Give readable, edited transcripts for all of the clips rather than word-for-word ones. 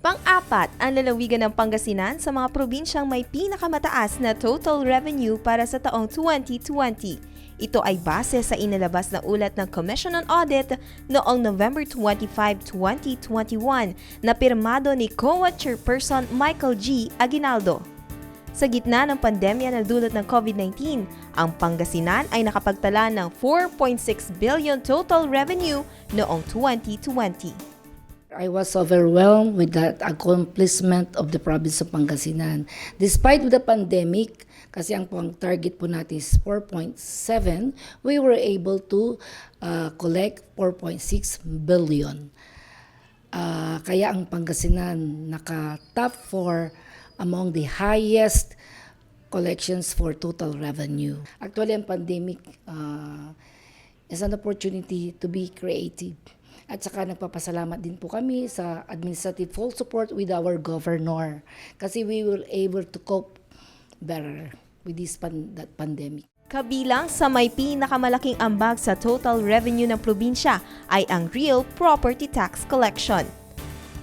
Pang-apat, ang lalawigan ng Pangasinan sa mga probinsyang may pinakamataas na total revenue para sa taong 2020. Ito ay base sa inilabas na ulat ng Commission on Audit noong November 25, 2021 na pirmado ni COA Chairperson Michael G. Aguinaldo. Sa gitna ng pandemya na dulot ng COVID-19, ang Pangasinan ay nakapagtala ng 4.6 billion total revenue noong 2020. I was overwhelmed with the accomplishment of the province of Pangasinan. Despite the pandemic, kasi ang target po natin is 4.7, we were able to collect 4.6 billion. Kaya ang Pangasinan naka-top 4 among the highest collections for total revenue. Actually, ang pandemic is an opportunity to be creative. At saka nagpapasalamat din po kami sa administrative full support with our governor kasi we were able to cope better with this pandemic. Kabilang sa may pinakamalaking ambag sa total revenue ng probinsya ay ang real property tax collection.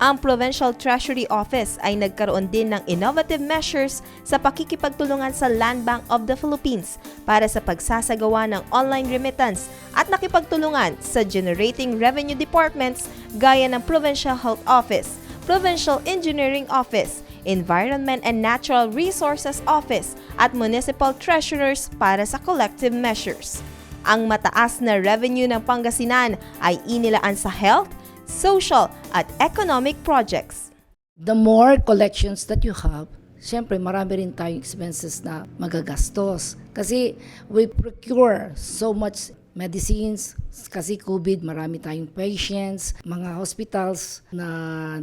Ang Provincial Treasury Office ay nagkaroon din ng innovative measures sa pakikipagtulungan sa Land Bank of the Philippines para sa pagsasagawa ng online remittance at nakipagtulungan sa generating revenue departments gaya ng Provincial Health Office, Provincial Engineering Office, Environment and Natural Resources Office at Municipal Treasurers para sa collective measures. Ang mataas na revenue ng Pangasinan ay inilaan sa health, social at economic projects. The more collections that you have, syempre marami rin tayong expenses na magagastos. Kasi we procure so much medicines, kasi COVID, marami tayong patients, mga hospitals na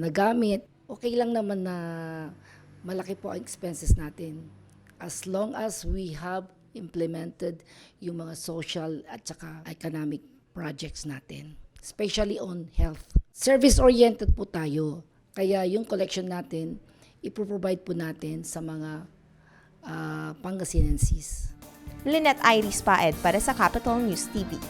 nagamit. Okay lang naman na malaki po ang expenses natin. As long as we have implemented yung mga social at saka economic projects natin. Especially on health. Service-oriented po tayo. Kaya yung collection natin, ipoprovide po natin sa mga Pangasinensis. Lynette Iris Paed para sa Capital News TV.